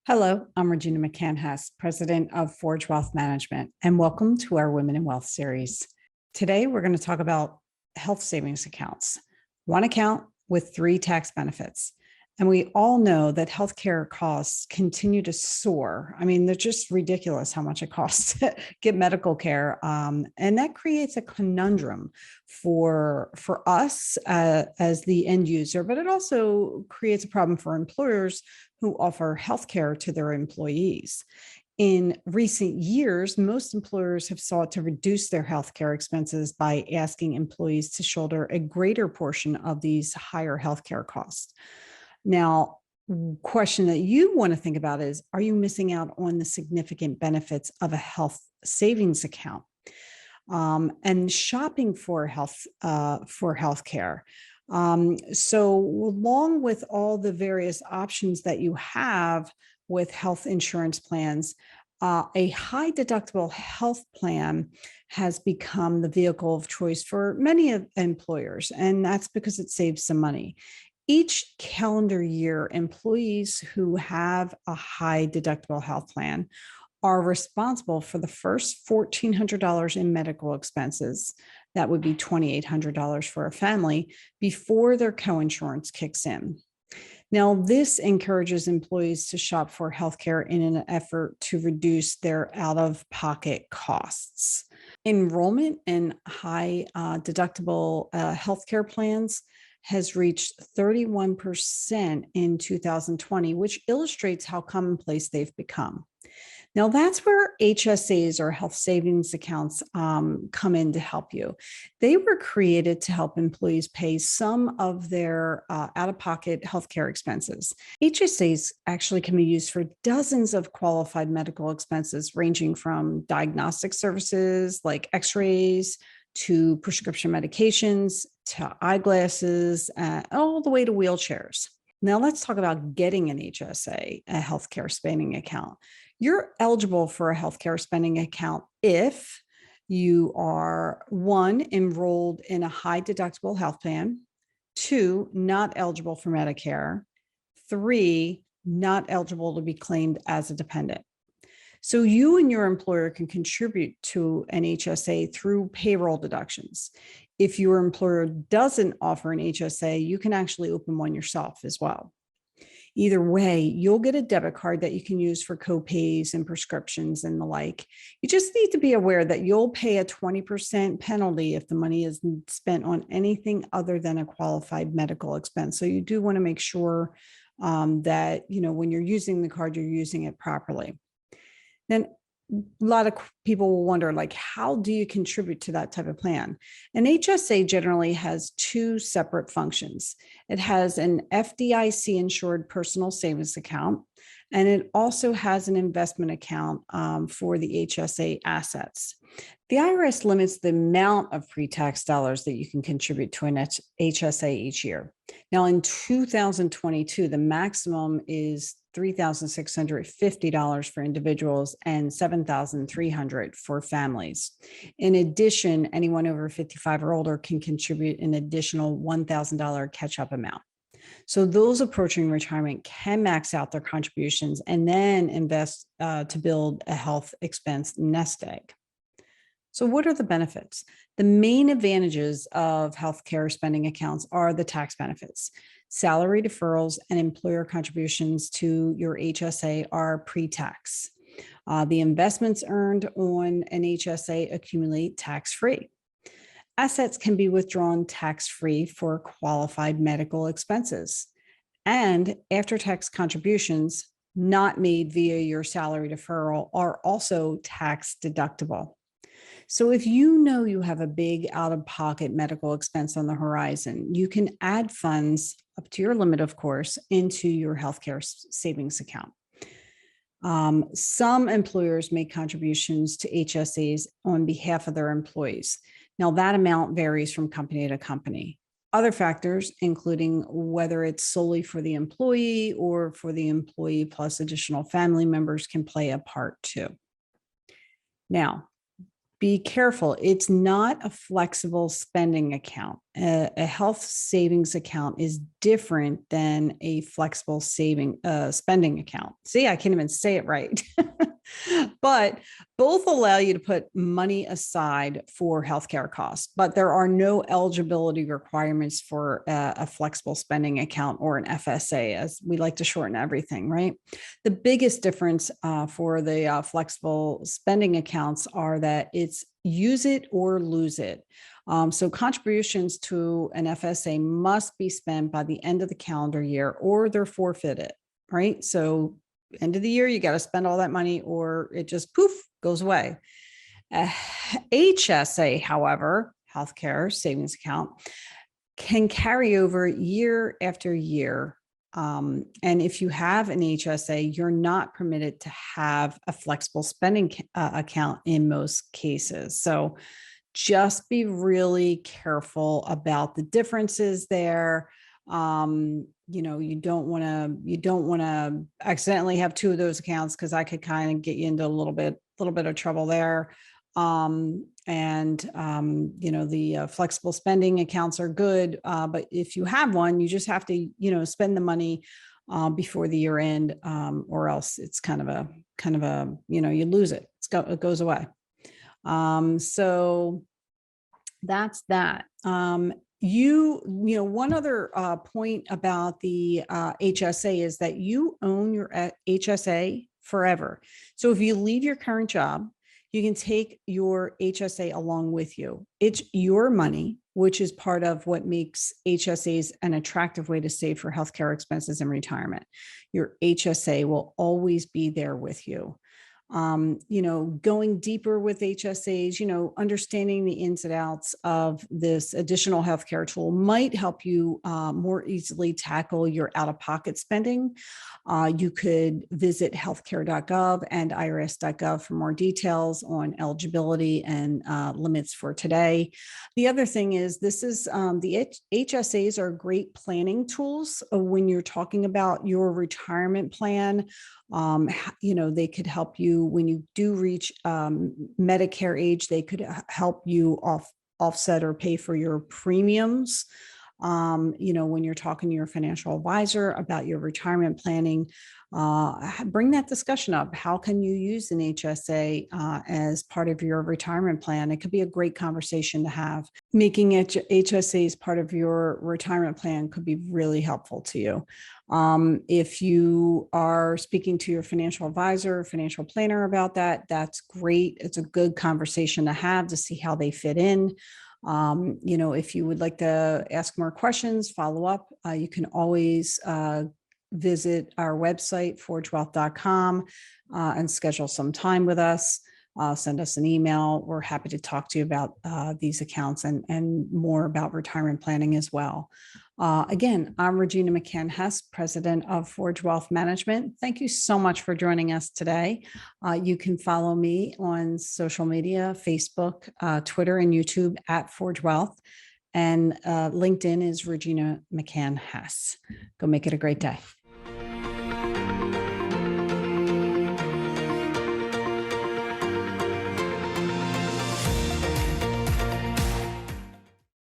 Hello, I'm Regina McCann-Hess, President of Forge Wealth Management, and welcome to our Women in Wealth series. Today, we're going to talk about health savings accounts, one account with 3 tax benefits. And we all know that healthcare costs continue to soar. I mean, they're just ridiculous how much it costs to get medical care. And that creates a conundrum for us as the end user, but it also creates a problem for employers who offer healthcare to their employees. In recent years, most employers have sought to reduce their healthcare expenses by asking employees to shoulder a greater portion of these higher healthcare costs. Now, question that you want to think about is, are you missing out on the significant benefits of a health savings account? And shopping for healthcare. So along with all the various options that you have with health insurance plans, a high deductible health plan has become the vehicle of choice for many employers, and that's because it saves some money. Each calendar year, employees who have a high deductible health plan are responsible for the first $1,400 in medical expenses. That would be $2,800 for a family before their coinsurance kicks in. Now, this encourages employees to shop for healthcare in an effort to reduce their out-of-pocket costs. Enrollment in high deductible healthcare plans has reached 31% in 2020, which illustrates how commonplace they've become. Now, that's where HSAs or health savings accounts come in to help you. They were created to help employees pay some of their out-of-pocket healthcare expenses. HSAs actually can be used for dozens of qualified medical expenses, ranging from diagnostic services like x-rays to prescription medications, to eyeglasses, all the way to wheelchairs. Now let's talk about getting an HSA, a healthcare spending account. You're eligible for a healthcare spending account if you are 1, enrolled in a high deductible health plan, 2, not eligible for Medicare, 3, not eligible to be claimed as a dependent. So you and your employer can contribute to an HSA through payroll deductions. If your employer doesn't offer an HSA, you can actually open one yourself as well. Either way, you'll get a debit card that you can use for co-pays and prescriptions and the like. You just need to be aware that you'll pay a 20% penalty if the money is spent on anything other than a qualified medical expense. So you do want to make sure that, when you're using the card, you're using it properly. Then a lot of people will wonder, how do you contribute to that type of plan? An HSA generally has 2 separate functions. It has an FDIC insured personal savings account, and it also has an investment account for the HSA assets. The IRS limits the amount of pre-tax dollars that you can contribute to an HSA each year. Now, in 2022, the maximum is $3,650 for individuals and $7,300 for families. In addition, anyone over 55 or older can contribute an additional $1,000 catch-up amount. So those approaching retirement can max out their contributions and then invest to build a health expense nest egg. So what are the benefits? The main advantages of healthcare spending accounts are the tax benefits. Salary deferrals and employer contributions to your HSA are pre-tax. The investments earned on an HSA accumulate tax-free. Assets can be withdrawn tax-free for qualified medical expenses. And after-tax contributions not made via your salary deferral are also tax deductible. So if you know you have a big out-of-pocket medical expense on the horizon, you can add funds up to your limit, of course, into your healthcare savings account. Some employers make contributions to HSAs on behalf of their employees. Now, that amount varies from company to company. Other factors, including whether it's solely for the employee or for the employee plus additional family members, can play a part too. Now, be careful. It's not a flexible spending account. A health savings account is different than a flexible spending account. See, I can't even say it right. But both allow you to put money aside for healthcare costs, but there are no eligibility requirements for a flexible spending account or an FSA, as we like to shorten everything, right? The biggest difference for the flexible spending accounts are that it's use it or lose it. So contributions to an FSA must be spent by the end of the calendar year or they're forfeited, right? So end of the year, you got to spend all that money or it just poof, goes away. HSA, however, healthcare savings account, can carry over year after year. And if you have an HSA, you're not permitted to have a flexible spending account in most cases. So just be really careful about the differences there. You don't want to accidentally have two of those accounts, because I could kind of get you into a little bit of trouble there. The flexible spending accounts are good, but if you have one, you just have to spend the money before the year end, or else it's kind of a you lose it. It goes away. So that's that. One other point about the HSA is that you own your HSA forever. So if you leave your current job, you can take your HSA along with you. It's your money, which is part of what makes HSAs an attractive way to save for healthcare expenses in retirement. Your HSA will always be there with you. Going deeper with HSAs, understanding the ins and outs of this additional healthcare tool might help you more easily tackle your out-of-pocket spending. You could visit healthcare.gov and irs.gov for more details on eligibility and limits for today. The other thing is the HSAs are great planning tools when you're talking about your retirement plan. They could help you when you do reach Medicare age. They could help you offset or pay for your premiums. When you're talking to your financial advisor about your retirement planning, bring that discussion up. How can you use an HSA as part of your retirement plan? It could be a great conversation to have. Making HSAs part of your retirement plan could be really helpful to you. If you are speaking to your financial advisor, financial planner about that, that's great. It's a good conversation to have to see how they fit in. If you would like to ask more questions, follow up, you can always visit our website, forgewealth.com, and schedule some time with us. Send us an email. We're happy to talk to you about these accounts and more about retirement planning as well. Again, I'm Regina McCann-Hess, president of Forge Wealth Management. Thank you so much for joining us today. You can follow me on social media, Facebook, Twitter, and YouTube at Forge Wealth. And LinkedIn is Regina McCann-Hess. Go make it a great day.